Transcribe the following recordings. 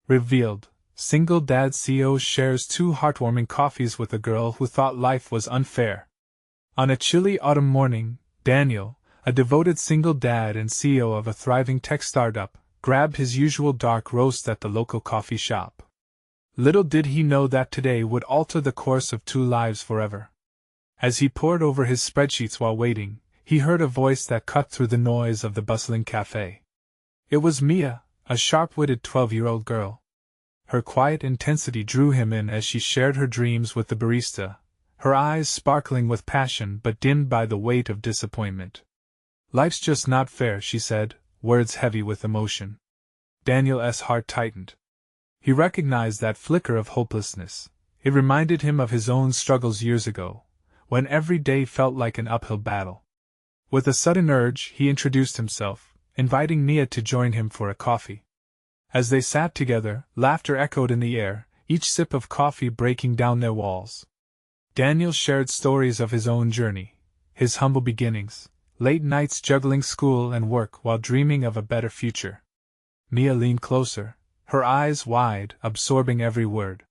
Revealed, single dad CEO shares 2 heartwarming coffees with a girl who thought life was unfair. On a chilly autumn morning, Daniel, a devoted single dad and CEO of a thriving tech startup, grabbed his usual dark roast at the local coffee shop. Little did he know that today would alter the course of 2 lives forever. As he pored over his spreadsheets while waiting, he heard a voice that cut through the noise of the bustling cafe. It was Mia, a sharp-witted 12-year-old girl. Her quiet intensity drew him in as she shared her dreams with the barista, her eyes sparkling with passion but dimmed by the weight of disappointment. "Life's just not fair," she said, words heavy with emotion. Daniel's heart tightened. He recognized that flicker of hopelessness. It reminded him of his own struggles years ago, when every day felt like an uphill battle. With a sudden urge, he introduced himself, inviting Mia to join him for a coffee. As they sat together, laughter echoed in the air, each sip of coffee breaking down their walls. Daniel shared stories of his own journey, his humble beginnings, late nights juggling school and work while dreaming of a better future. Mia leaned closer, her eyes wide, absorbing every word.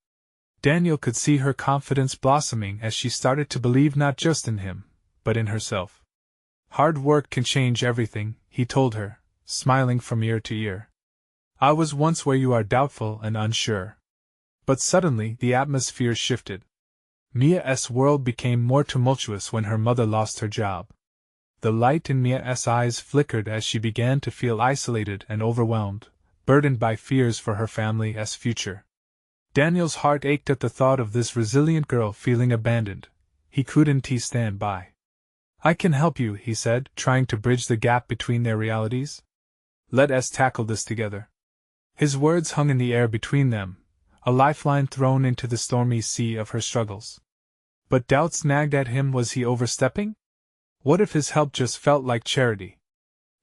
Daniel could see her confidence blossoming as she started to believe not just in him, but in herself. "Hard work can change everything," he told her, smiling from ear to ear. "I was once where you are, doubtful and unsure." But suddenly the atmosphere shifted. Mia's world became more tumultuous when her mother lost her job. The light in Mia's eyes flickered as she began to feel isolated and overwhelmed, burdened by fears for her family's future. Daniel's heart ached at the thought of this resilient girl feeling abandoned. He couldn't stand by. "I can help you," he said, trying to bridge the gap between their realities. "Let us tackle this together." His words hung in the air between them, a lifeline thrown into the stormy sea of her struggles. But doubts nagged at him. Was he overstepping? What if his help just felt like charity?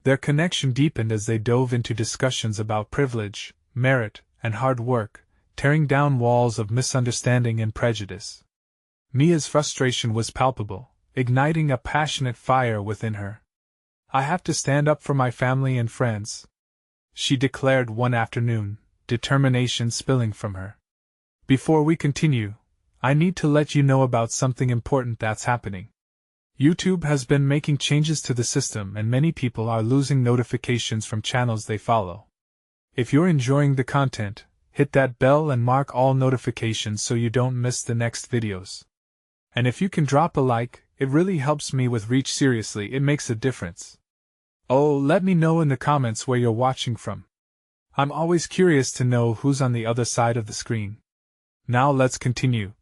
Their connection deepened as they dove into discussions about privilege, merit, and hard work, tearing down walls of misunderstanding and prejudice. Mia's frustration was palpable, igniting a passionate fire within her. "I have to stand up for my family and friends," she declared one afternoon, determination spilling from her. "Before we continue, I need to let you know about something important that's happening. YouTube has been making changes to the system and many people are losing notifications from channels they follow. If you're enjoying the content, hit that bell and mark all notifications so you don't miss the next videos. And if you can drop a like, it really helps me with reach. Seriously, it makes a difference. Oh, let me know in the comments where you're watching from. I'm always curious to know who's on the other side of the screen. Now let's continue."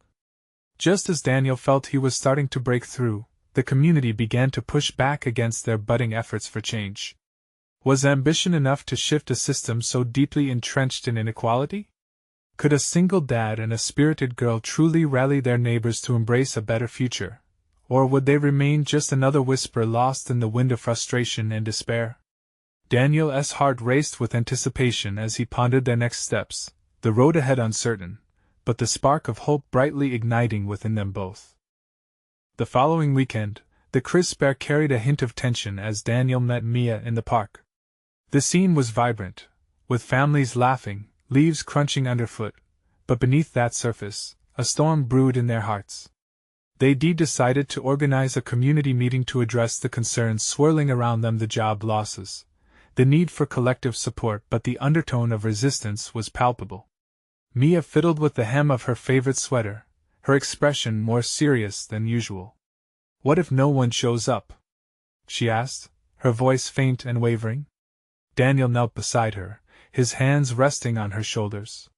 Just as Daniel felt he was starting to break through, the community began to push back against their budding efforts for change. Was ambition enough to shift a system so deeply entrenched in inequality? Could a single dad and a spirited girl truly rally their neighbors to embrace a better future? Or would they remain just another whisper lost in the wind of frustration and despair? Daniel's heart raced with anticipation as he pondered their next steps, the road ahead uncertain, but the spark of hope brightly igniting within them both. The following weekend, the crisp air carried a hint of tension as Daniel met Mia in the park. The scene was vibrant, with families laughing, leaves crunching underfoot, but beneath that surface, a storm brewed in their hearts. They decided to organize a community meeting to address the concerns swirling around them: the job losses, the need for collective support, but the undertone of resistance was palpable. Mia fiddled with the hem of her favorite sweater, her expression more serious than usual. "What if no one shows up?" she asked, her voice faint and wavering. Daniel knelt beside her, his hands resting on her shoulders.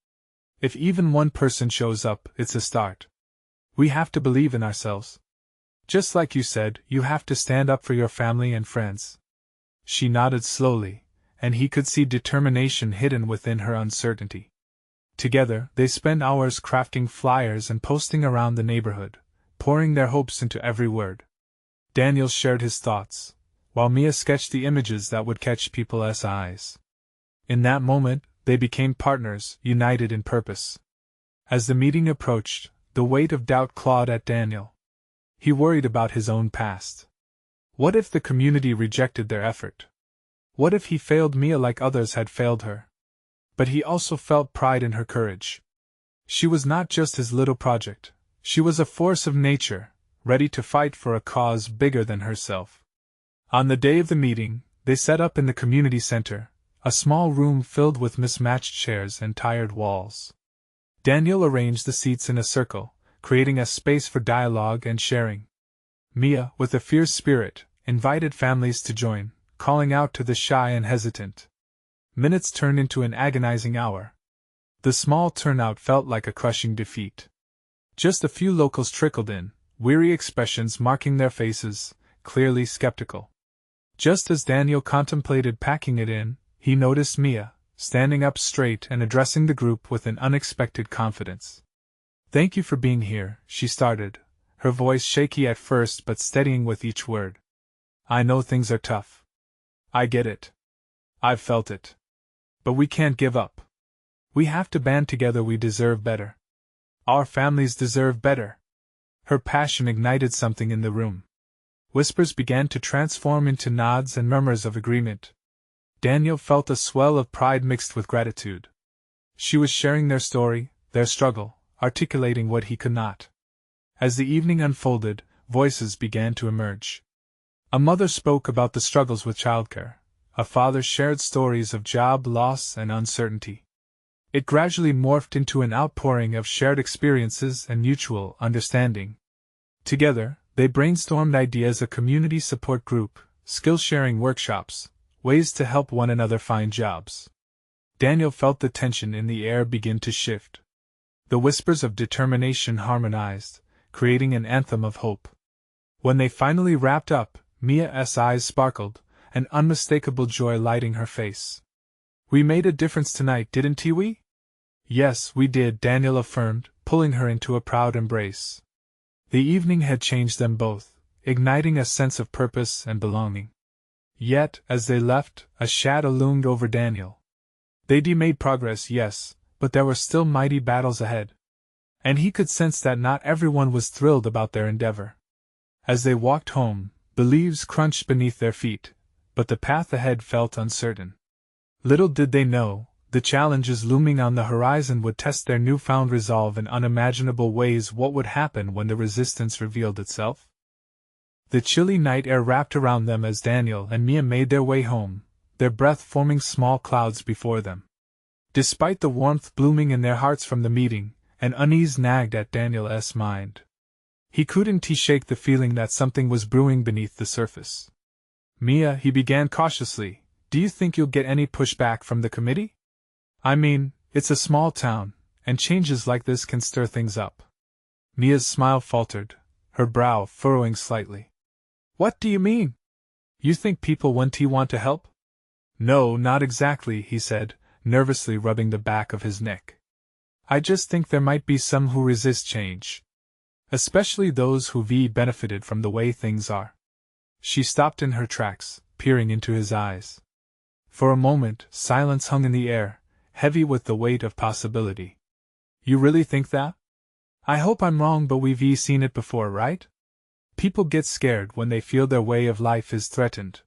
"If even one person shows up, it's a start. We have to believe in ourselves. Just like you said, you have to stand up for your family and friends." She nodded slowly, and he could see determination hidden within her uncertainty. Together, they spent hours crafting flyers and posting around the neighborhood, pouring their hopes into every word. Daniel shared his thoughts, while Mia sketched the images that would catch people's eyes. In that moment, they became partners, united in purpose. As the meeting approached, the weight of doubt clawed at Daniel. He worried about his own past. What if the community rejected their effort? What if he failed Mia like others had failed her? but he also felt pride in her courage. She was not just his little project, she was a force of nature, ready to fight for a cause bigger than herself. On the day of the meeting, they set up in the community center, a small room filled with mismatched chairs and tired walls. Daniel arranged the seats in a circle, creating a space for dialogue and sharing. Mia, with a fierce spirit, invited families to join, calling out to the shy and hesitant. Minutes turned into an agonizing hour. The small turnout felt like a crushing defeat. Just a few locals trickled in, weary expressions marking their faces, clearly skeptical. Just as Daniel contemplated packing it in, he noticed Mia, standing up straight and addressing the group with an unexpected confidence. "Thank you for being here," she started, her voice shaky at first but steadying with each word. "I know things are tough. I get it. I've felt it. But we can't give up. We have to band together. We deserve better. Our families deserve better." Her passion ignited something in the room. Whispers began to transform into nods and murmurs of agreement. Daniel felt a swell of pride mixed with gratitude. She was sharing their story, their struggle, articulating what he could not. As the evening unfolded, voices began to emerge. A mother spoke about the struggles with childcare. A father shared stories of job loss and uncertainty. It gradually morphed into an outpouring of shared experiences and mutual understanding. Together, they brainstormed ideas: a community support group, skill-sharing workshops, ways to help one another find jobs. Daniel felt the tension in the air begin to shift. The whispers of determination harmonized, creating an anthem of hope. When they finally wrapped up, Mia's eyes sparkled, an unmistakable joy lighting her face. "We made a difference tonight, didn't we?" "Yes, we did," Daniel affirmed, pulling her into a proud embrace. The evening had changed them both, igniting a sense of purpose and belonging. Yet, as they left, a shadow loomed over Daniel. They'd made progress, yes, but there were still mighty battles ahead. And he could sense that not everyone was thrilled about their endeavor. As they walked home, the leaves crunched beneath their feet, but the path ahead felt uncertain. Little did they know, the challenges looming on the horizon would test their newfound resolve in unimaginable ways. What would happen when the resistance revealed itself? The chilly night air wrapped around them as Daniel and Mia made their way home, their breath forming small clouds before them. Despite the warmth blooming in their hearts from the meeting, an unease nagged at Daniel's mind. He couldn't shake the feeling that something was brewing beneath the surface. "Mia," he began cautiously, "do you think you'll get any pushback from the committee? I mean, it's a small town, and changes like this can stir things up." Mia's smile faltered, her brow furrowing slightly. "What do you mean? You think people wouldn't want to help?" "No, not exactly," he said, nervously rubbing the back of his neck. "I just think there might be some who resist change. Especially those who've benefited from the way things are." She stopped in her tracks, peering into his eyes. For a moment, silence hung in the air, heavy with the weight of possibility. "You really think that? I hope I'm wrong, but we've seen it before, right? People get scared when they feel their way of life is threatened."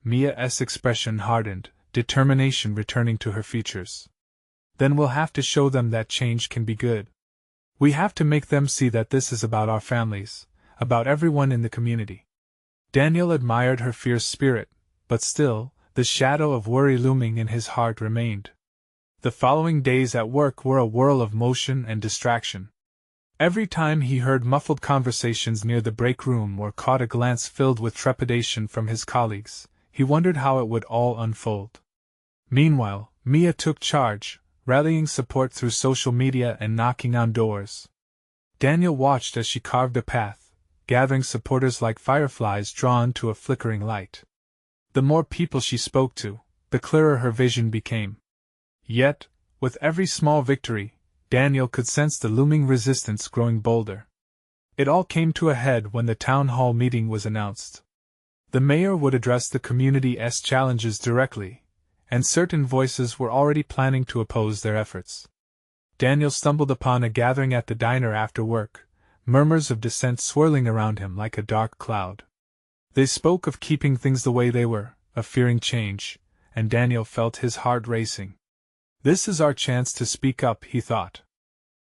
Mia's expression hardened, determination returning to her features. "Then we'll have to show them that change can be good. We have to make them see that this is about our families, about everyone in the community." Daniel admired her fierce spirit, but still, the shadow of worry looming in his heart remained. The following days at work were a whirl of motion and distraction. Every time he heard muffled conversations near the break room or caught a glance filled with trepidation from his colleagues, he wondered how it would all unfold. Meanwhile, Mia took charge, rallying support through social media and knocking on doors. Daniel watched as she carved a path, gathering supporters like fireflies drawn to a flickering light. The more people she spoke to, the clearer her vision became. Yet, with every small victory, Daniel could sense the looming resistance growing bolder. It all came to a head when the town hall meeting was announced. The mayor would address the community's challenges directly, and certain voices were already planning to oppose their efforts. Daniel stumbled upon a gathering at the diner after work, murmurs of dissent swirling around him like a dark cloud. They spoke of keeping things the way they were, of fearing change, and Daniel felt his heart racing. This is our chance to speak up, he thought.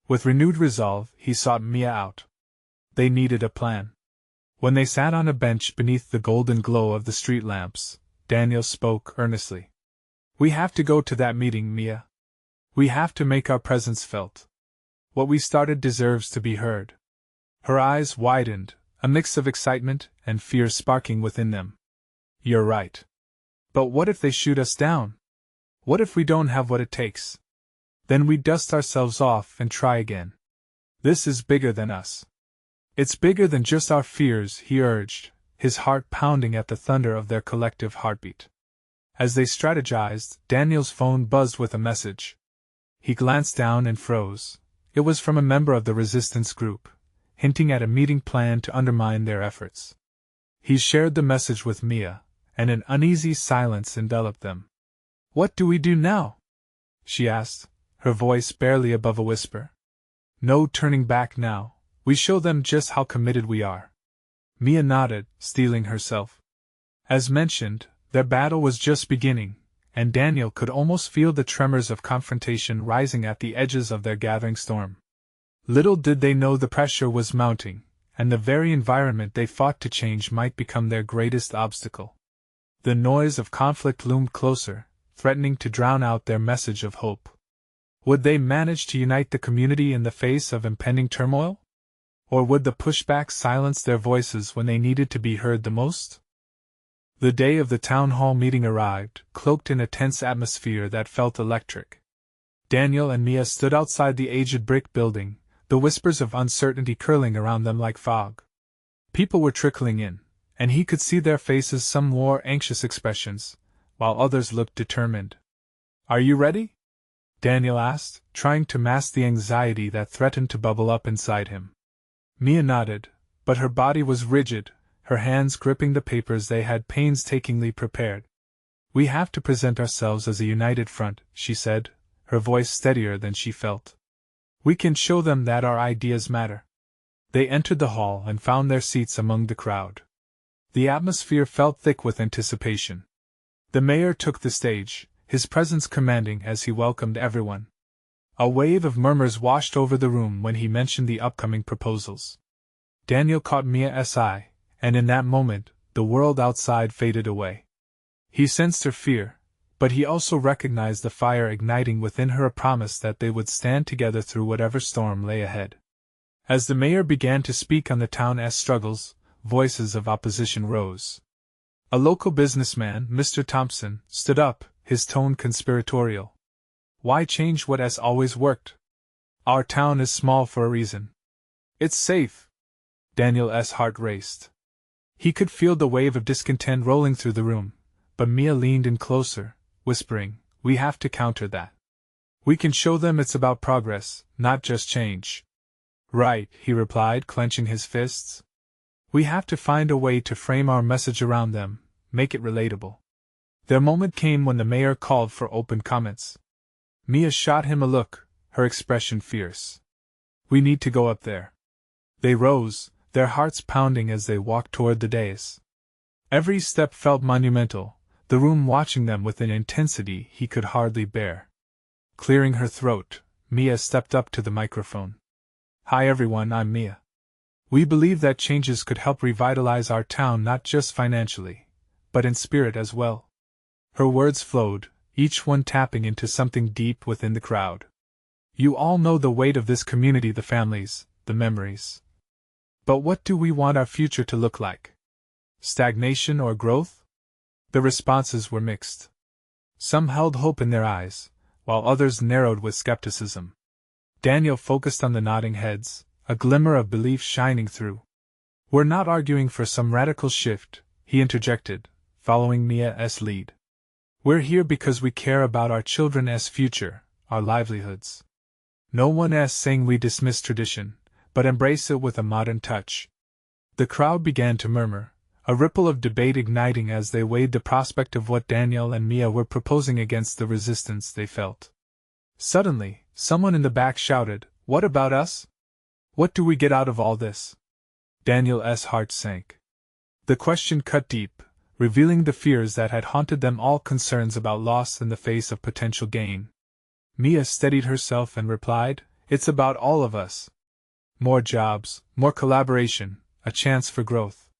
With renewed resolve, he sought Mia out. They needed a plan. When they sat on a bench beneath the golden glow of the street lamps, Daniel spoke earnestly. We have to go to that meeting, Mia. We have to make our presence felt. What we started deserves to be heard. Her eyes widened, a mix of excitement and fear sparking within them. You're right. But what if they shoot us down? What if we don't have what it takes? Then we dust ourselves off and try again. This is bigger than us. It's bigger than just our fears, he urged, his heart pounding at the thunder of their collective heartbeat. As they strategized, Daniel's phone buzzed with a message. He glanced down and froze. It was from a member of the resistance group, hinting at a meeting plan to undermine their efforts. He shared the message with Mia, and an uneasy silence enveloped them. What do we do now? She asked, her voice barely above a whisper. No turning back now. We show them just how committed we are. Mia nodded, steeling herself. As mentioned, their battle was just beginning, and Daniel could almost feel the tremors of confrontation rising at the edges of their gathering storm. Little did they know the pressure was mounting, and the very environment they fought to change might become their greatest obstacle. The noise of conflict loomed closer, threatening to drown out their message of hope. Would they manage to unite the community in the face of impending turmoil? Or would the pushback silence their voices when they needed to be heard the most? The day of the town hall meeting arrived, cloaked in a tense atmosphere that felt electric. Daniel and Mia stood outside the aged brick building, the whispers of uncertainty curling around them like fog. People were trickling in, and he could see their faces. Some wore anxious expressions, while others looked determined. Are you ready? Daniel asked, trying to mask the anxiety that threatened to bubble up inside him. Mia nodded, but her body was rigid, her hands gripping the papers they had painstakingly prepared. We have to present ourselves as a united front, she said, her voice steadier than she felt. We can show them that our ideas matter. They entered the hall and found their seats among the crowd. The atmosphere felt thick with anticipation. The mayor took the stage, his presence commanding as he welcomed everyone. A wave of murmurs washed over the room when he mentioned the upcoming proposals. Daniel caught Mia's eye, and in that moment, the world outside faded away. He sensed her fear, but he also recognized the fire igniting within her, a promise that they would stand together through whatever storm lay ahead. As the mayor began to speak on the town's struggles, voices of opposition rose. A local businessman, Mr. Thompson, stood up, his tone conspiratorial. Why change what has always worked? Our town is small for a reason. It's safe. Daniel's heart raced. He could feel the wave of discontent rolling through the room, but Mia leaned in closer, whispering, We have to counter that. We can show them it's about progress, not just change. Right, he replied, clenching his fists. We have to find a way to frame our message around them, make it relatable. Their moment came when the mayor called for open comments. Mia shot him a look, her expression fierce. We need to go up there. They rose, their hearts pounding as they walked toward the dais. Every step felt monumental, the room watching them with an intensity he could hardly bear. Clearing her throat, Mia stepped up to the microphone. Hi everyone, I'm Mia. We believe that changes could help revitalize our town not just financially, but in spirit as well. Her words flowed, each one tapping into something deep within the crowd. You all know the weight of this community, the families, the memories. But what do we want our future to look like? Stagnation or growth? The responses were mixed. Some held hope in their eyes, while others narrowed with skepticism. Daniel focused on the nodding heads, a glimmer of belief shining through. We're not arguing for some radical shift, he interjected, following Mia's lead. We're here because we care about our children's future, our livelihoods. No one is saying we dismiss tradition, but embrace it with a modern touch. The crowd began to murmur, a ripple of debate igniting as they weighed the prospect of what Daniel and Mia were proposing against the resistance they felt. Suddenly, someone in the back shouted, What about us? What do we get out of all this? Daniel's heart sank. The question cut deep, revealing the fears that had haunted them, all concerns about loss in the face of potential gain. Mia steadied herself and replied, "It's about all of us. More jobs, more collaboration, a chance for growth.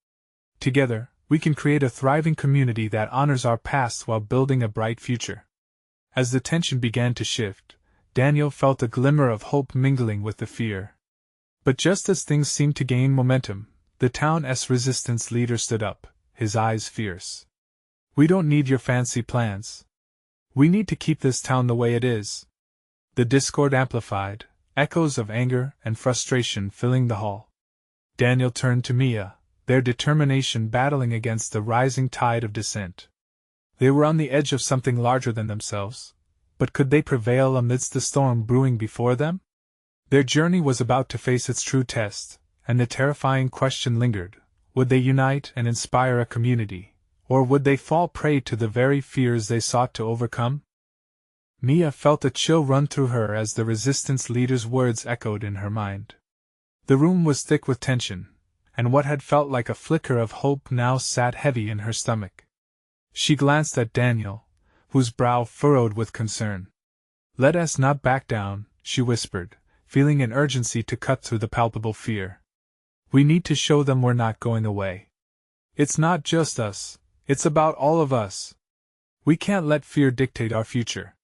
Together, we can create a thriving community that honors our past while building a bright future." As the tension began to shift, Daniel felt a glimmer of hope mingling with the fear. But just as things seemed to gain momentum, the town's resistance leader stood up, his eyes fierce. "We don't need your fancy plans. We need to keep this town the way it is." The discord amplified, echoes of anger and frustration filling the hall. Daniel turned to Mia, their determination battling against the rising tide of dissent. They were on the edge of something larger than themselves, but could they prevail amidst the storm brewing before them? Their journey was about to face its true test, and the terrifying question lingered: would they unite and inspire a community, or would they fall prey to the very fears they sought to overcome? Mia felt a chill run through her as the resistance leader's words echoed in her mind. The room was thick with tension, and what had felt like a flicker of hope now sat heavy in her stomach. She glanced at Daniel, whose brow furrowed with concern. "Let us not back down," she whispered, feeling an urgency to cut through the palpable fear. "We need to show them we're not going away. It's not just us, it's about all of us. We can't let fear dictate our future."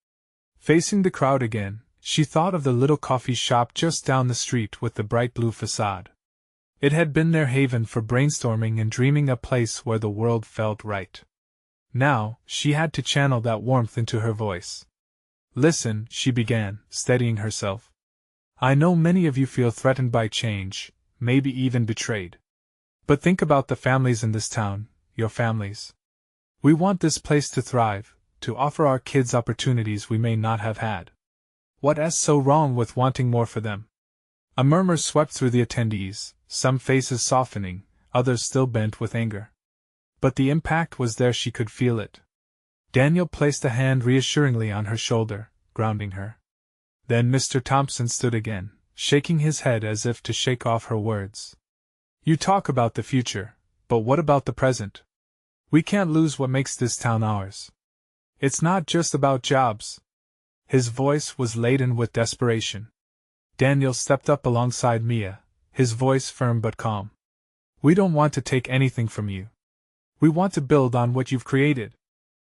Facing the crowd again, she thought of the little coffee shop just down the street with the bright blue facade. It had been their haven for brainstorming and dreaming, a place where the world felt right. Now, she had to channel that warmth into her voice. "Listen," she began, steadying herself. "I know many of you feel threatened by change, maybe even betrayed. But think about the families in this town, your families. We want this place to thrive, to offer our kids opportunities we may not have had. What's so wrong with wanting more for them?" A murmur swept through the attendees, some faces softening, others still bent with anger. But the impact was there, she could feel it. Daniel placed a hand reassuringly on her shoulder, grounding her. Then Mr. Thompson stood again, shaking his head as if to shake off her words. "You talk about the future, but what about the present? We can't lose what makes this town ours. It's not just about jobs." His voice was laden with desperation. Daniel stepped up alongside Mia, his voice firm but calm. "We don't want to take anything from you. We want to build on what you've created.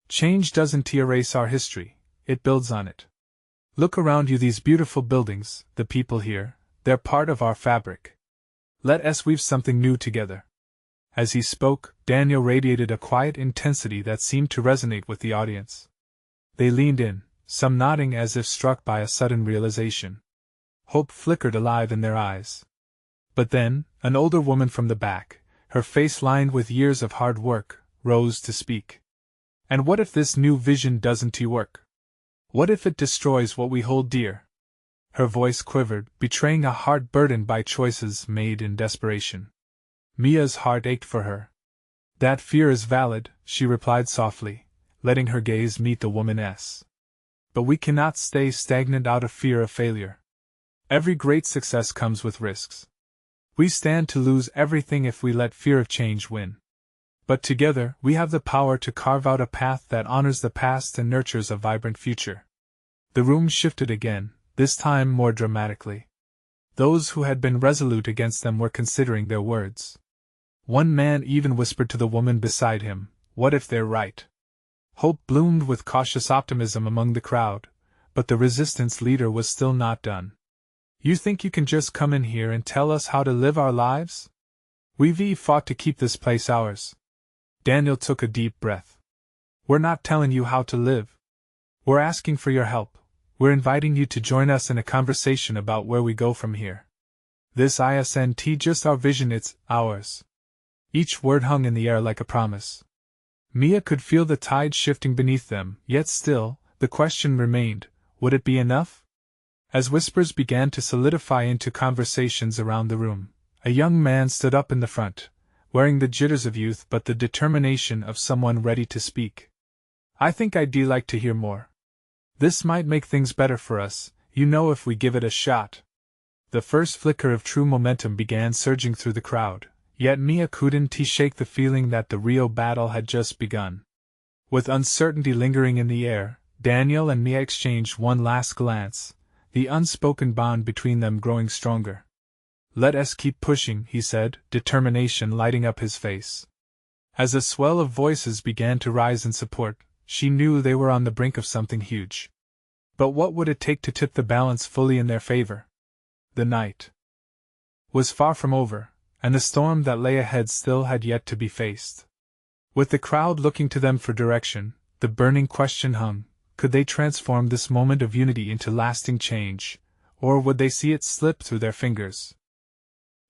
Change doesn't erase our history, it builds on it. Look around you, these beautiful buildings, the people here, they're part of our fabric. Let us weave something new together." As he spoke, Daniel radiated a quiet intensity that seemed to resonate with the audience. They leaned in, some nodding as if struck by a sudden realization. Hope flickered alive in their eyes. But then, an older woman from the back, her face lined with years of hard work, rose to speak. "And what if this new vision doesn't work? What if it destroys what we hold dear?" Her voice quivered, betraying a heart burdened by choices made in desperation. Mia's heart ached for her. "That fear is valid," she replied softly, letting her gaze meet the woman's. "But we cannot stay stagnant out of fear of failure. Every great success comes with risks. We stand to lose everything if we let fear of change win. But together, we have the power to carve out a path that honors the past and nurtures a vibrant future." The room shifted again, this time more dramatically. Those who had been resolute against them were considering their words. One man even whispered to the woman beside him, "What if they're right?" Hope bloomed with cautious optimism among the crowd, but the resistance leader was still not done. "You think you can just come in here and tell us how to live our lives? We've fought to keep this place ours." Daniel took a deep breath. "We're not telling you how to live. We're asking for your help. We're inviting you to join us in a conversation about where we go from here. This isn't just our vision, it's ours." Each word hung in the air like a promise. Mia could feel the tide shifting beneath them, yet still, the question remained, would it be enough? As whispers began to solidify into conversations around the room, a young man stood up in the front, wearing the jitters of youth but the determination of someone ready to speak. "I think I'd like to hear more. This might make things better for us, if we give it a shot." The first flicker of true momentum began surging through the crowd, yet Mia couldn't shake the feeling that the real battle had just begun. With uncertainty lingering in the air, Daniel and Mia exchanged one last glance, the unspoken bond between them growing stronger. "Let us keep pushing," he said, determination lighting up his face. As a swell of voices began to rise in support, she knew they were on the brink of something huge. But what would it take to tip the balance fully in their favor? The night was far from over, and the storm that lay ahead still had yet to be faced. With the crowd looking to them for direction, the burning question hung: could they transform this moment of unity into lasting change, or would they see it slip through their fingers?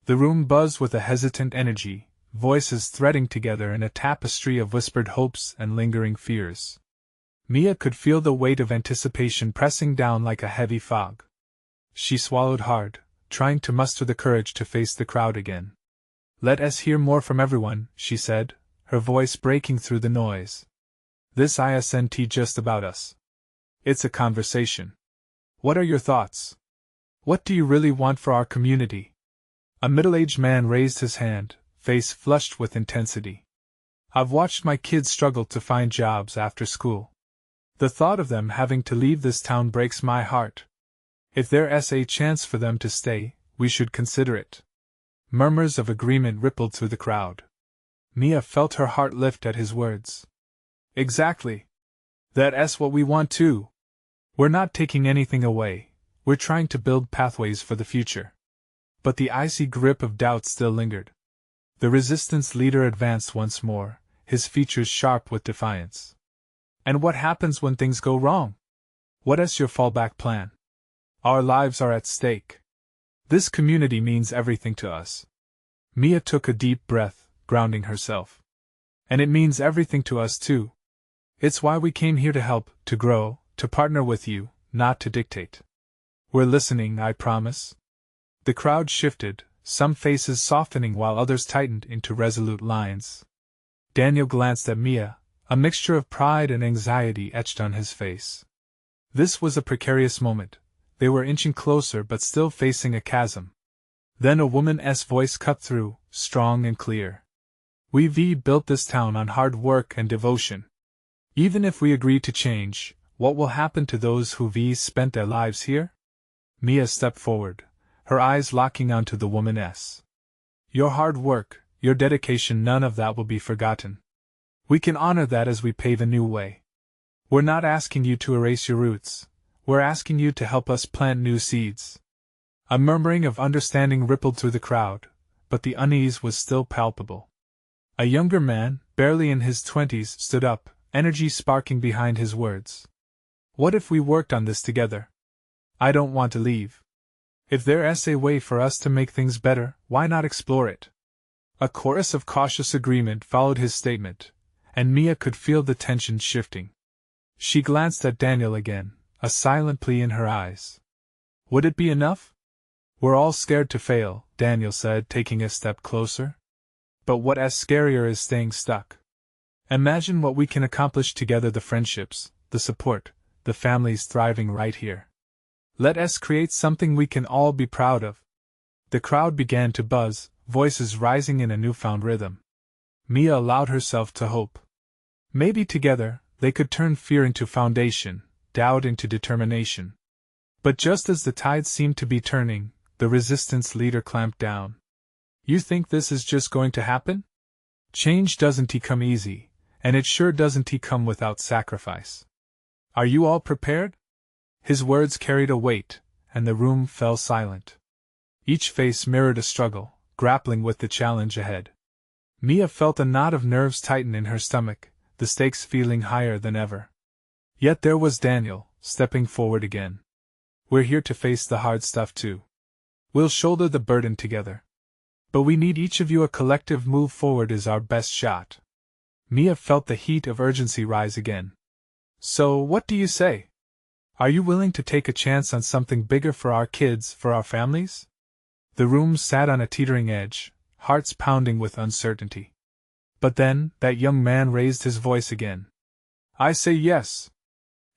The room buzzed with a hesitant energy, voices threading together in a tapestry of whispered hopes and lingering fears. Mia could feel the weight of anticipation pressing down like a heavy fog. She swallowed hard, trying to muster the courage to face the crowd again. "Let us hear more from everyone," she said, her voice breaking through the noise. "This isn't just about us. It's a conversation. What are your thoughts? What do you really want for our community?" A middle-aged man raised his hand, face flushed with intensity. "I've watched my kids struggle to find jobs after school. The thought of them having to leave this town breaks my heart. If there's a chance for them to stay, we should consider it." Murmurs of agreement rippled through the crowd. Mia felt her heart lift at his words. "Exactly. That's what we want too. We're not taking anything away, we're trying to build pathways for the future." But the icy grip of doubt still lingered. The resistance leader advanced once more, his features sharp with defiance. "And what happens when things go wrong? What's your fallback plan? Our lives are at stake. This community means everything to us." Mia took a deep breath, grounding herself. "And it means everything to us too. It's why we came here to help, to grow, to partner with you, not to dictate. We're listening, I promise." The crowd shifted, some faces softening while others tightened into resolute lines. Daniel glanced at Mia, a mixture of pride and anxiety etched on his face. This was a precarious moment. They were inching closer but still facing a chasm. Then a woman's voice cut through, strong and clear. "We've built this town on hard work and devotion. Even if we agree to change, what will happen to those who've spent their lives here?" Mia stepped forward, her eyes locking onto the woman's. "Your hard work, your dedication, none of that will be forgotten. We can honor that as we pave a new way. We're not asking you to erase your roots, we're asking you to help us plant new seeds." A murmuring of understanding rippled through the crowd, but the unease was still palpable. A younger man, barely in his 20s, stood up, energy sparking behind his words. "What if we worked on this together? I don't want to leave. If there's a way for us to make things better, why not explore it?" A chorus of cautious agreement followed his statement, and Mia could feel the tension shifting. She glanced at Daniel again, a silent plea in her eyes. "Would it be enough?" "We're all scared to fail," Daniel said, taking a step closer. "But what's scarier is staying stuck. Imagine what we can accomplish together, the friendships, the support, the families thriving right here. Let us create something we can all be proud of." The crowd began to buzz, voices rising in a newfound rhythm. Mia allowed herself to hope. Maybe together, they could turn fear into foundation, doubt into determination. But just as the tide seemed to be turning, the resistance leader clamped down. "You think this is just going to happen? Change doesn't come easy, and it sure doesn't come without sacrifice. Are you all prepared?" His words carried a weight, and the room fell silent. Each face mirrored a struggle, grappling with the challenge ahead. Mia felt a knot of nerves tighten in her stomach, the stakes feeling higher than ever. Yet there was Daniel, stepping forward again. "We're here to face the hard stuff too. We'll shoulder the burden together. But we need each of you. A collective move forward is our best shot." Mia felt the heat of urgency rise again. "So, what do you say? Are you willing to take a chance on something bigger for our kids, for our families?" The room sat on a teetering edge, hearts pounding with uncertainty. But then, that young man raised his voice again. "I say yes.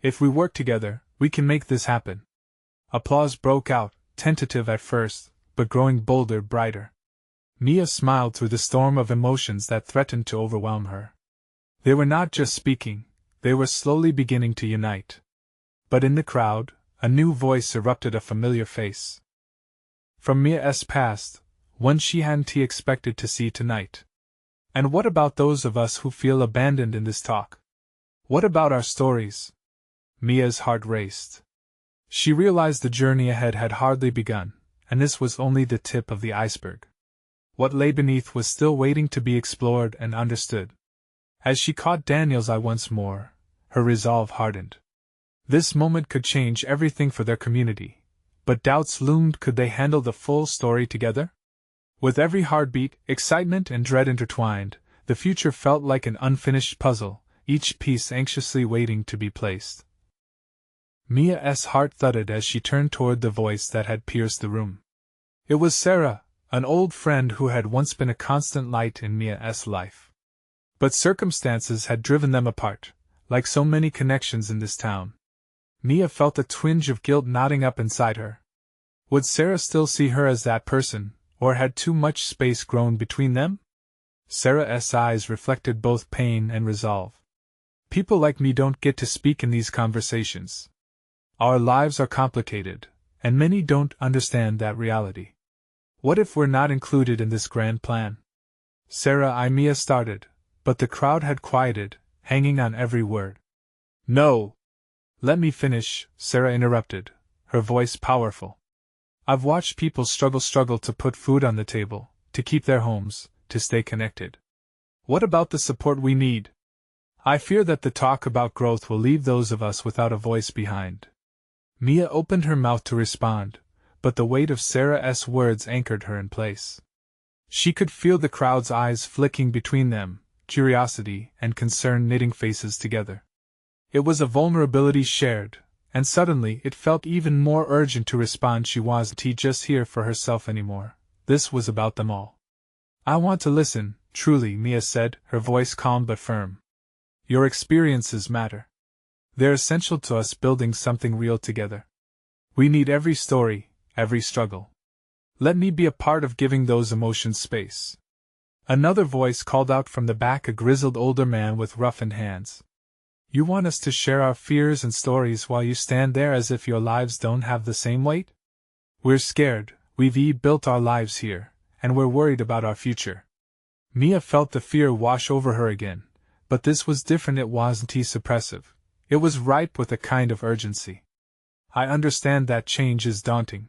If we work together, we can make this happen." Applause broke out, tentative at first, but growing bolder, brighter. Mia smiled through the storm of emotions that threatened to overwhelm her. They were not just speaking, They were slowly beginning to unite. But in the crowd, a new voice erupted, a familiar face. From Mia's past, one she hadn't expected to see tonight. And what about those of us who feel abandoned in this talk? What about our stories? Mia's heart raced. She realized the journey ahead had hardly begun, and this was only the tip of the iceberg. What lay beneath was still waiting to be explored and understood. As she caught Daniel's eye once more, her resolve hardened. This moment could change everything for their community, but doubts loomed. Could they handle the full story together? With every heartbeat, excitement and dread intertwined, the future felt like an unfinished puzzle, each piece anxiously waiting to be placed. Mia's heart thudded as she turned toward the voice that had pierced the room. It was Sarah, an old friend who had once been a constant light in Mia's life. But circumstances had driven them apart, like so many connections in this town. Mia felt a twinge of guilt knotting up inside her. Would Sarah still see her as that person, or had too much space grown between them? Sarah's eyes reflected both pain and resolve. People like me don't get to speak in these conversations. Our lives are complicated, and many don't understand that reality. What if we're not included in this grand plan? Mia started, but the crowd had quieted, hanging on every word. No! Let me finish, Sarah interrupted, her voice powerful. I've watched people struggle to put food on the table, to keep their homes, to stay connected. What about the support we need? I fear that the talk about growth will leave those of us without a voice behind. Mia opened her mouth to respond, but the weight of Sarah's words anchored her in place. She could feel the crowd's eyes flicking between them, curiosity and concern knitting faces together. It was a vulnerability shared, and suddenly it felt even more urgent to respond. She wasn't just here for herself anymore. This was about them all. I want to listen, truly, Mia said, her voice calm but firm. Your experiences matter. They're essential to us building something real together. We need every story, every struggle. Let me be a part of giving those emotions space. Another voice called out from the back, a grizzled older man with roughened hands. You want us to share our fears and stories while you stand there as if your lives don't have the same weight? We're scared, we've built our lives here, and we're worried about our future. Mia felt the fear wash over her again, but this was different. It wasn't suppressive. It was ripe with a kind of urgency. I understand that change is daunting.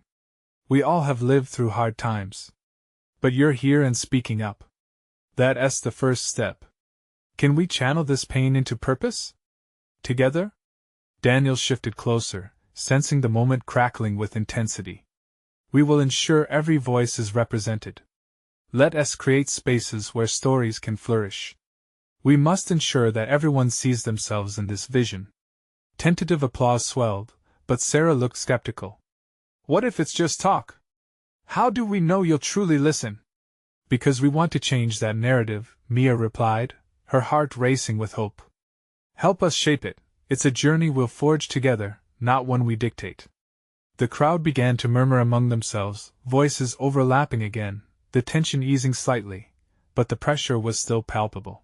We all have lived through hard times. But you're here and speaking up. That's the first step. Can we channel this pain into purpose? Together? Daniel shifted closer, sensing the moment crackling with intensity. We will ensure every voice is represented. Let us create spaces where stories can flourish. We must ensure that everyone sees themselves in this vision. Tentative applause swelled, but Sarah looked skeptical. What if it's just talk? How do we know you'll truly listen? Because we want to change that narrative, Mia replied, her heart racing with hope. Help us shape it. It's a journey we'll forge together, not one we dictate. The crowd began to murmur among themselves, voices overlapping again, the tension easing slightly, but the pressure was still palpable.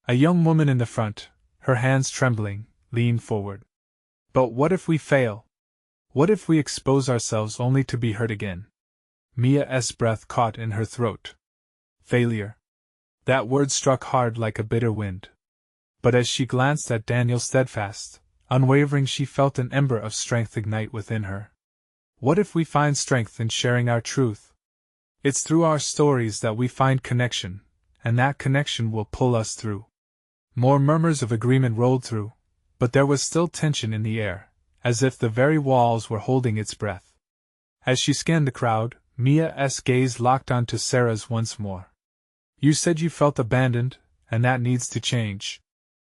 A young woman in the front, her hands trembling, leaned forward. But what if we fail? What if we expose ourselves only to be hurt again? Mia's breath caught in her throat. Failure. That word struck hard like a bitter wind. But as she glanced at Daniel steadfast, unwavering, she felt an ember of strength ignite within her. What if we find strength in sharing our truth? It's through our stories that we find connection, and that connection will pull us through. More murmurs of agreement rolled through, but there was still tension in the air, as if the very walls were holding its breath. As she scanned the crowd, Mia's gaze locked onto Sarah's once more. You said you felt abandoned, and that needs to change.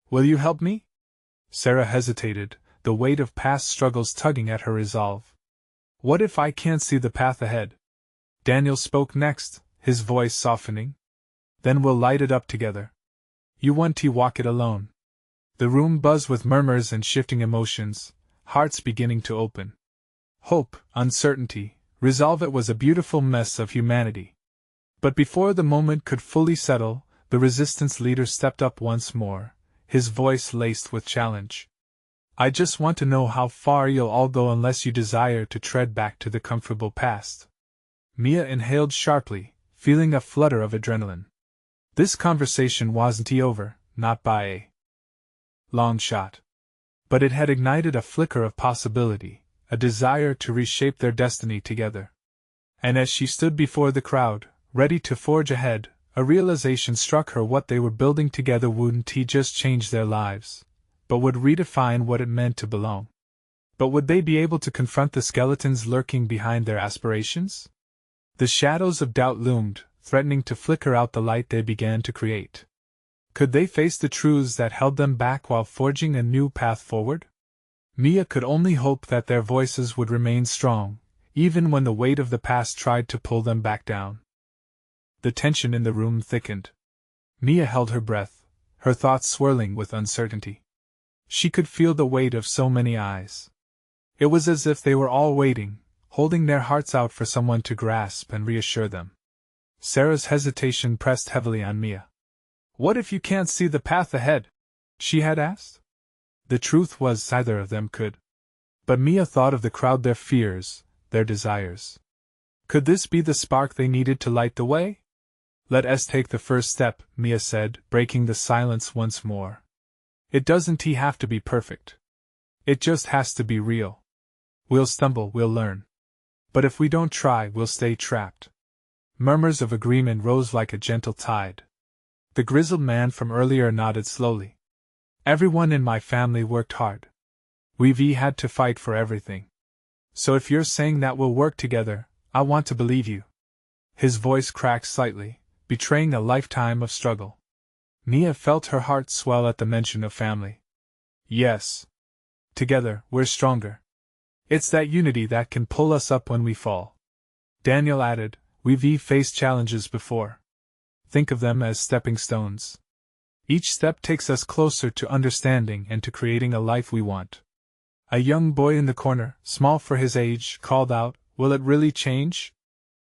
Will you help me? Sarah hesitated, the weight of past struggles tugging at her resolve. What if I can't see the path ahead? Daniel spoke next, his voice softening. Then we'll light it up together. You won't walk it alone. The room buzzed with murmurs and shifting emotions, hearts beginning to open. Hope, uncertainty, resolve. It was a beautiful mess of humanity. But before the moment could fully settle, the resistance leader stepped up once more, his voice laced with challenge. I just want to know how far you'll all go unless you desire to tread back to the comfortable past. Mia inhaled sharply, feeling a flutter of adrenaline. This conversation wasn't over, not by a long shot. But it had ignited a flicker of possibility, a desire to reshape their destiny together. And as she stood before the crowd, ready to forge ahead, a realization struck her: what they were building together wouldn't just change their lives, but would redefine what it meant to belong. But would they be able to confront the skeletons lurking behind their aspirations? The shadows of doubt loomed, threatening to flicker out the light they began to create. Could they face the truths that held them back while forging a new path forward? Mia could only hope that their voices would remain strong, even when the weight of the past tried to pull them back down. The tension in the room thickened. Mia held her breath, her thoughts swirling with uncertainty. She could feel the weight of so many eyes. It was as if they were all waiting, holding their hearts out for someone to grasp and reassure them. Sarah's hesitation pressed heavily on Mia. "What if you can't see the path ahead?" she had asked. The truth was, neither of them could. But Mia thought of the crowd, their fears, their desires. Could this be the spark they needed to light the way? "Let us take the first step," Mia said, breaking the silence once more. "It doesn't have to be perfect. It just has to be real. We'll stumble, we'll learn. But if we don't try, we'll stay trapped." Murmurs of agreement rose like a gentle tide. The grizzled man from earlier nodded slowly. "Everyone in my family worked hard. We've had to fight for everything. So if you're saying that we'll work together, I want to believe you." His voice cracked slightly, betraying a lifetime of struggle. Mia felt her heart swell at the mention of family. "Yes. Together, we're stronger. It's that unity that can pull us up when we fall." Daniel added, "We've faced challenges before. Think of them as stepping stones. Each step takes us closer to understanding and to creating a life we want." A young boy in the corner, small for his age, called out, "Will it really change?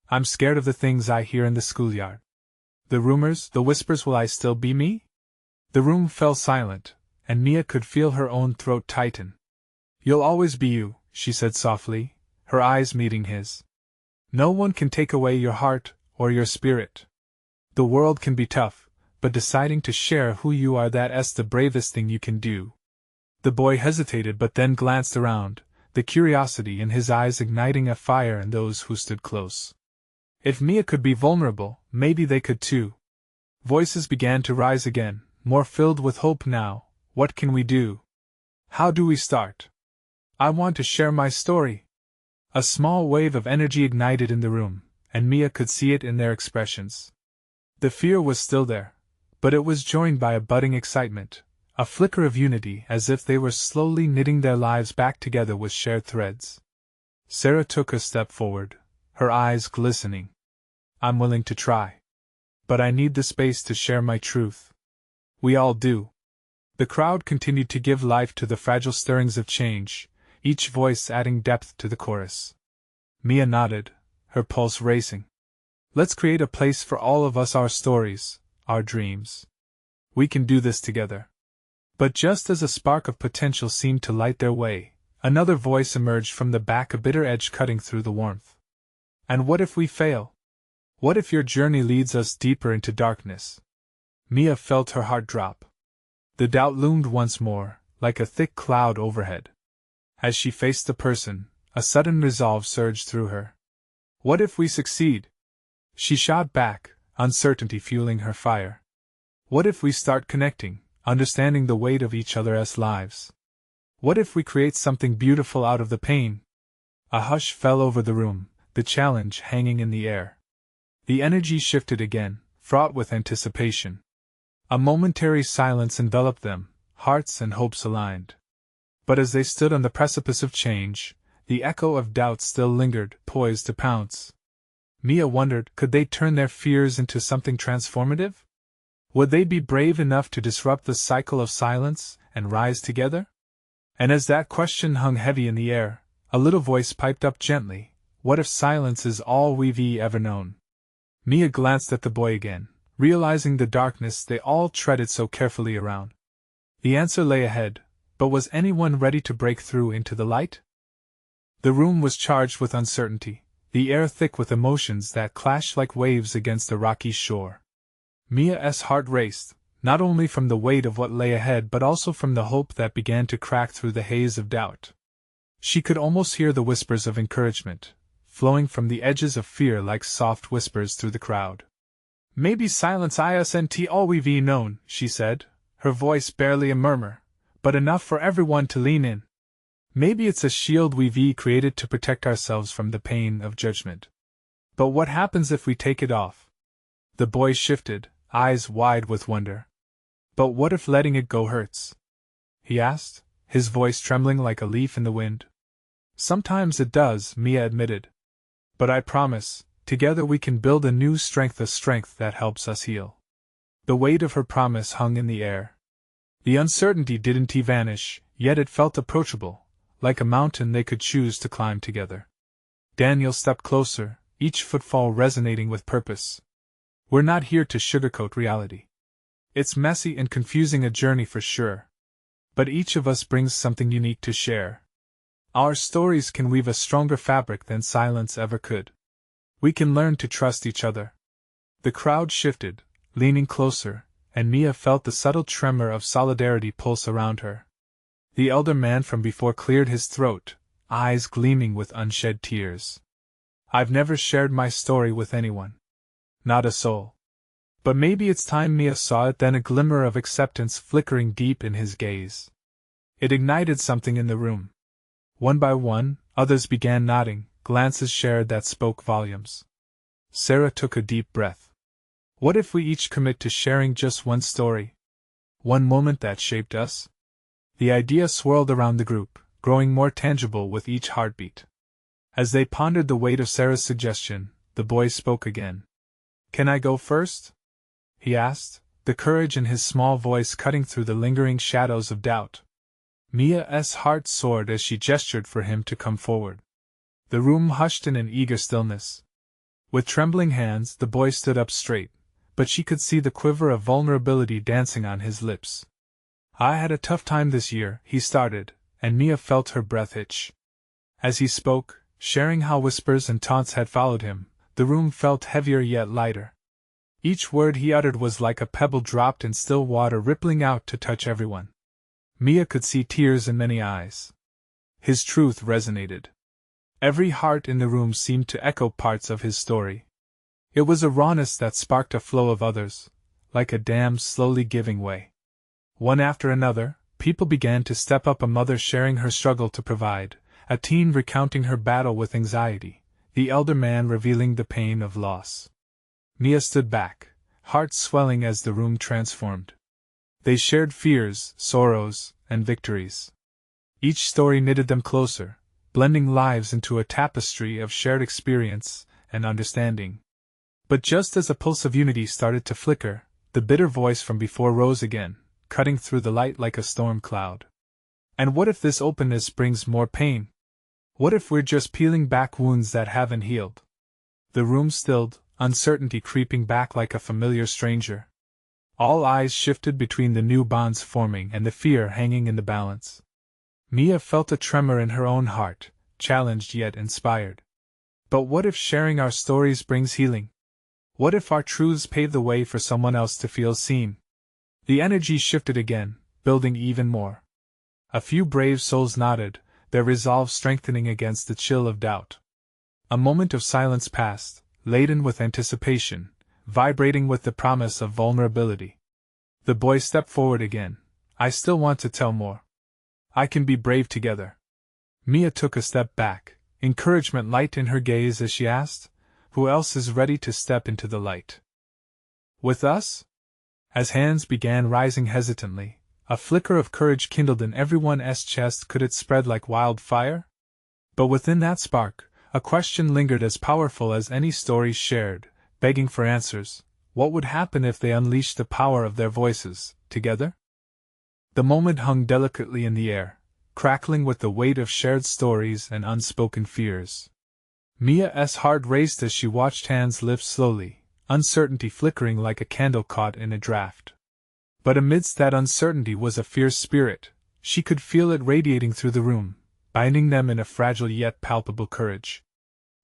I'm scared of the things I hear in the schoolyard. The rumors, the whispers. Will I still be me?" The room fell silent, and Mia could feel her own throat tighten. "You'll always be you," she said softly, her eyes meeting his. "No one can take away your heart or your spirit. The world can be tough, but deciding to share who you are, that's the bravest thing you can do." The boy hesitated but then glanced around, the curiosity in his eyes igniting a fire in those who stood close. If Mia could be vulnerable, maybe they could too. Voices began to rise again, more filled with hope now. "What can we do? How do we start? I want to share my story." A small wave of energy ignited in the room, and Mia could see it in their expressions. The fear was still there, but it was joined by a budding excitement, a flicker of unity, as if they were slowly knitting their lives back together with shared threads. Sarah took a step forward, her eyes glistening. "I'm willing to try. But I need the space to share my truth." "We all do." The crowd continued to give life to the fragile stirrings of change, each voice adding depth to the chorus. Mia nodded, her pulse racing. "Let's create a place for all of us, our stories, our dreams. We can do this together." But just as a spark of potential seemed to light their way, another voice emerged from the back, a bitter edge cutting through the warmth. "And what if we fail? What if your journey leads us deeper into darkness?" Mia felt her heart drop. The doubt loomed once more, like a thick cloud overhead. As she faced the person, a sudden resolve surged through her. "What if we succeed?" she shot back, uncertainty fueling her fire. "What if we start connecting, understanding the weight of each other's lives? What if we create something beautiful out of the pain?" A hush fell over the room, the challenge hanging in the air. The energy shifted again, fraught with anticipation. A momentary silence enveloped them, hearts and hopes aligned. But as they stood on the precipice of change, the echo of doubt still lingered, poised to pounce. Mia wondered, could they turn their fears into something transformative? Would they be brave enough to disrupt the cycle of silence and rise together? And as that question hung heavy in the air, a little voice piped up gently, "What if silence is all we've ever known?" Mia glanced at the boy again, realizing the darkness they all treaded so carefully around. The answer lay ahead, but was anyone ready to break through into the light? The room was charged with uncertainty, the air thick with emotions that clashed like waves against a rocky shore. Mia's heart raced, not only from the weight of what lay ahead but also from the hope that began to crack through the haze of doubt. She could almost hear the whispers of encouragement, flowing from the edges of fear like soft whispers through the crowd. "Maybe silence isn't all we've known," she said, her voice barely a murmur, but enough for everyone to lean in. "Maybe it's a shield we've created to protect ourselves from the pain of judgment. But what happens if we take it off?" The boy shifted, eyes wide with wonder. "But what if letting it go hurts?" he asked, his voice trembling like a leaf in the wind. "Sometimes it does," Mia admitted. "But I promise, together we can build a new strength, a strength that helps us heal." The weight of her promise hung in the air. The uncertainty didn't vanish, yet it felt approachable, like a mountain they could choose to climb together. Daniel stepped closer, each footfall resonating with purpose. "We're not here to sugarcoat reality. It's messy and confusing a journey for sure. But each of us brings something unique to share. Our stories can weave a stronger fabric than silence ever could. We can learn to trust each other." The crowd shifted, leaning closer, and Mia felt the subtle tremor of solidarity pulse around her. The elder man from before cleared his throat, eyes gleaming with unshed tears. "I've never shared my story with anyone. Not a soul. But maybe it's time." Mia saw it then, a glimmer of acceptance flickering deep in his gaze. It ignited something in the room. One by one, others began nodding, glances shared that spoke volumes. Sarah took a deep breath. "What if we each commit to sharing just one story? One moment that shaped us?" The idea swirled around the group, growing more tangible with each heartbeat. As they pondered the weight of Sarah's suggestion, the boy spoke again. "Can I go first?" he asked, the courage in his small voice cutting through the lingering shadows of doubt. Mia's heart soared as she gestured for him to come forward. The room hushed in an eager stillness. With trembling hands, the boy stood up straight, but she could see the quiver of vulnerability dancing on his lips. "I had a tough time this year," he started, and Mia felt her breath hitch. As he spoke, sharing how whispers and taunts had followed him, the room felt heavier yet lighter. Each word he uttered was like a pebble dropped in still water rippling out to touch everyone. Mia could see tears in many eyes. His truth resonated. Every heart in the room seemed to echo parts of his story. It was a rawness that sparked a flow of others, like a dam slowly giving way. One after another, people began to step up, a mother sharing her struggle to provide, a teen recounting her battle with anxiety, the elder man revealing the pain of loss. Mia stood back, heart swelling as the room transformed. They shared fears, sorrows, and victories. Each story knitted them closer, blending lives into a tapestry of shared experience and understanding. But just as a pulse of unity started to flicker, the bitter voice from before rose again, cutting through the light like a storm cloud. "And what if this openness brings more pain? What if we're just peeling back wounds that haven't healed?" The room stilled, uncertainty creeping back like a familiar stranger. All eyes shifted between the new bonds forming and the fear hanging in the balance. Mia felt a tremor in her own heart, challenged yet inspired. But what if sharing our stories brings healing? What if our truths pave the way for someone else to feel seen? The energy shifted again, building even more. A few brave souls nodded, their resolve strengthening against the chill of doubt. A moment of silence passed, laden with anticipation, vibrating with the promise of vulnerability. The boy stepped forward again. "I still want to tell more. I can be brave together." Mia took a step back, encouragement light in her gaze as she asked, "Who else is ready to step into the light? With us?" As hands began rising hesitantly, a flicker of courage kindled in everyone's chest. Could it spread like wildfire? But within that spark, a question lingered as powerful as any story shared, begging for answers. What would happen if they unleashed the power of their voices, together? The moment hung delicately in the air, crackling with the weight of shared stories and unspoken fears. Mia's heart raced as she watched hands lift slowly, uncertainty flickering like a candle caught in a draft. But amidst that uncertainty was a fierce spirit. She could feel it radiating through the room, binding them in a fragile yet palpable courage.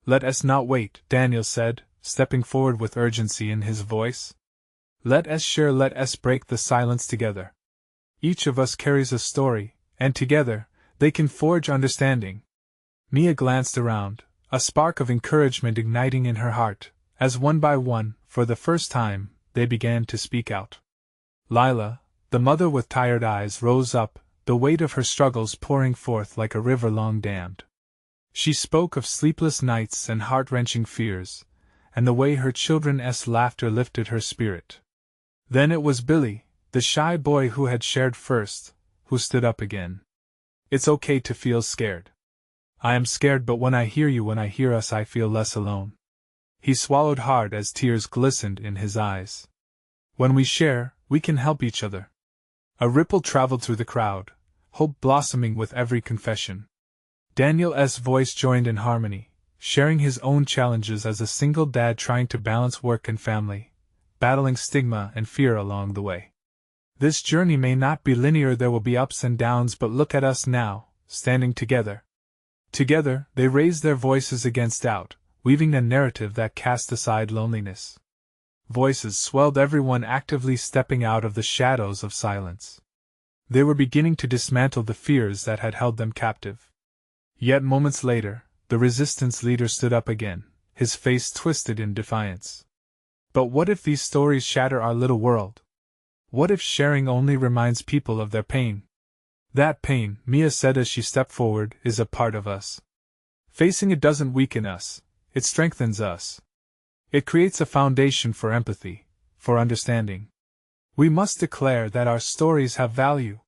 "Let us not wait," Daniel said, stepping forward with urgency in his voice. "Let us share, let us break the silence together. Each of us carries a story, and together, they can forge understanding." Mia glanced around, a spark of encouragement igniting in her heart, as one by one, for the first time, they began to speak out. Lila, the mother with tired eyes, rose up, the weight of her struggles pouring forth like a river long dammed. She spoke of sleepless nights and heart-wrenching fears, and the way her children's laughter lifted her spirit. Then it was Billy, the shy boy who had shared first, who stood up again. "It's okay to feel scared. I am scared, but when I hear you, when I hear us, I feel less alone." He swallowed hard as tears glistened in his eyes. "When we share, we can help each other." A ripple traveled through the crowd, hope blossoming with every confession. Daniel's voice joined in harmony, sharing his own challenges as a single dad trying to balance work and family, battling stigma and fear along the way. "This journey may not be linear, there will be ups and downs, but look at us now, standing together." Together, they raised their voices against doubt, weaving a narrative that cast aside loneliness. Voices swelled, everyone actively stepping out of the shadows of silence. They were beginning to dismantle the fears that had held them captive. Yet moments later, the resistance leader stood up again, his face twisted in defiance. "But what if these stories shatter our little world? What if sharing only reminds people of their pain?" "That pain," Mia said as she stepped forward, "is a part of us. Facing it doesn't weaken us, it strengthens us. It creates a foundation for empathy, for understanding. We must declare that our stories have value."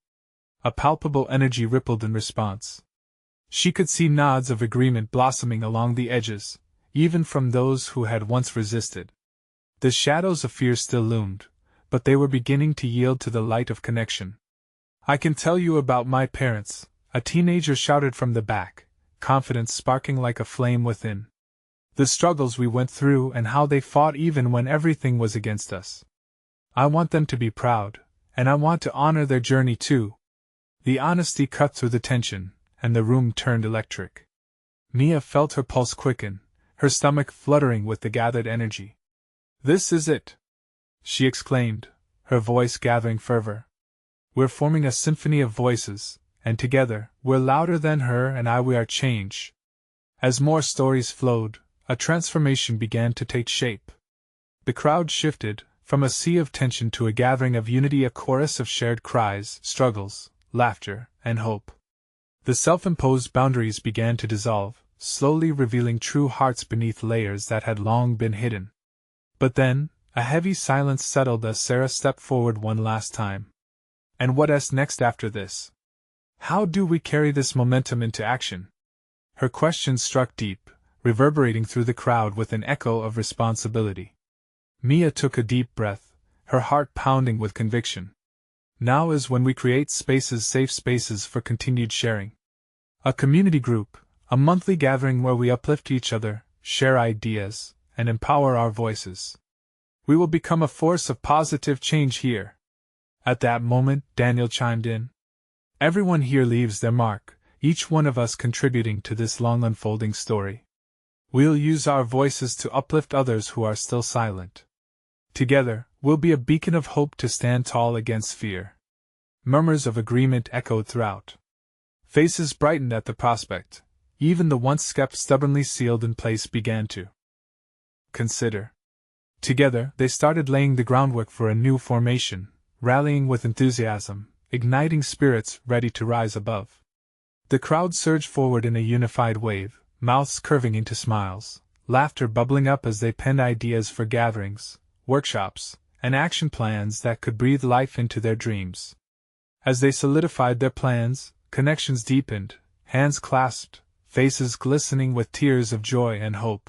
A palpable energy rippled in response. She could see nods of agreement blossoming along the edges, even from those who had once resisted. The shadows of fear still loomed, but they were beginning to yield to the light of connection. "I can tell you about my parents," a teenager shouted from the back, confidence sparking like a flame within. "The struggles we went through and how they fought even when everything was against us. I want them to be proud, and I want to honor their journey too." The honesty cut through the tension, and the room turned electric. Mia felt her pulse quicken, her stomach fluttering with the gathered energy. "This is it!" she exclaimed, her voice gathering fervor. "We're forming a symphony of voices, and together, we're louder than her and I, we are change." As more stories flowed, a transformation began to take shape. The crowd shifted, from a sea of tension to a gathering of unity, a chorus of shared cries, struggles, laughter, and hope. The self-imposed boundaries began to dissolve, slowly revealing true hearts beneath layers that had long been hidden. But then, a heavy silence settled as Sarah stepped forward one last time. "And what's next after this? How do we carry this momentum into action?" Her question struck deep, reverberating through the crowd with an echo of responsibility. Mia took a deep breath, her heart pounding with conviction. Now is when we create spaces, safe spaces for continued sharing. A community group, a monthly gathering where we uplift each other, share ideas, and empower our voices. We will become a force of positive change here. At that moment, Daniel chimed in. "Everyone here leaves their mark, each one of us contributing to this long unfolding story. We'll use our voices to uplift others who are still silent. Together, we'll be a beacon of hope to stand tall against fear." Murmurs of agreement echoed throughout. Faces brightened at the prospect. Even the once stubbornly sealed in place began to consider. Together, they started laying the groundwork for a new formation, rallying with enthusiasm, igniting spirits ready to rise above. The crowd surged forward in a unified wave, mouths curving into smiles, laughter bubbling up as they penned ideas for gatherings, workshops, and action plans that could breathe life into their dreams. As they solidified their plans, connections deepened, hands clasped, faces glistening with tears of joy and hope.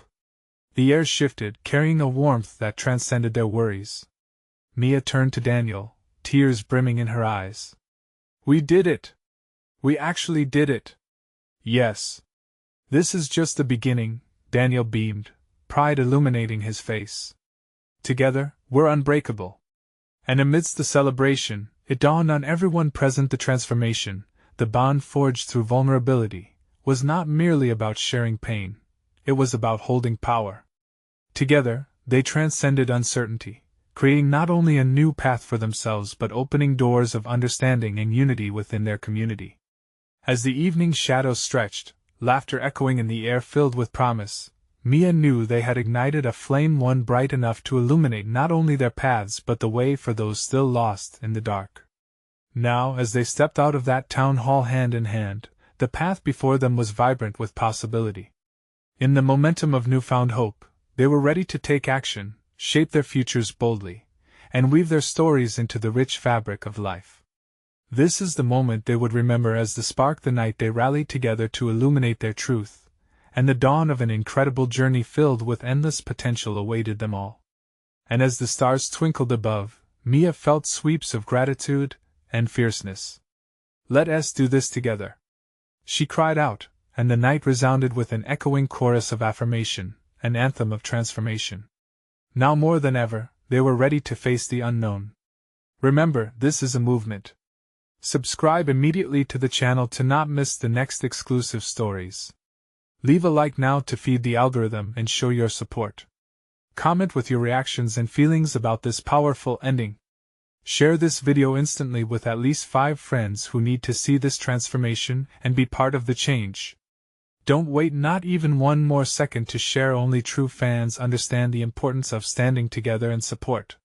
The air shifted, carrying a warmth that transcended their worries. Mia turned to Daniel, tears brimming in her eyes. "We did it! We actually did it!" "Yes. This is just the beginning," Daniel beamed, pride illuminating his face. "Together, we're unbreakable. And amidst the celebration, it dawned on everyone present the transformation, the bond forged through vulnerability, was not merely about sharing pain, it was about holding power. Together, they transcended uncertainty, creating not only a new path for themselves but opening doors of understanding and unity within their community. As the evening shadows stretched, laughter echoing in the air filled with promise, Mia knew they had ignited a flame one bright enough to illuminate not only their paths but the way for those still lost in the dark. Now, as they stepped out of that town hall hand in hand, the path before them was vibrant with possibility. In the momentum of newfound hope, they were ready to take action, shape their futures boldly, and weave their stories into the rich fabric of life. This is the moment they would remember as the spark the night they rallied together to illuminate their truth, and the dawn of an incredible journey filled with endless potential awaited them all. And as the stars twinkled above, Mia felt sweeps of gratitude and fierceness. "Let us do this together," she cried out, and the night resounded with an echoing chorus of affirmation, an anthem of transformation. Now more than ever, they were ready to face the unknown. Remember, this is a movement. Subscribe immediately to the channel to not miss the next exclusive stories. Leave a like now to feed the algorithm and show your support. Comment with your reactions and feelings about this powerful ending. Share this video instantly with at least 5 friends who need to see this transformation and be part of the change. Don't wait not even one more second to share. Only true fans understand the importance of standing together and support.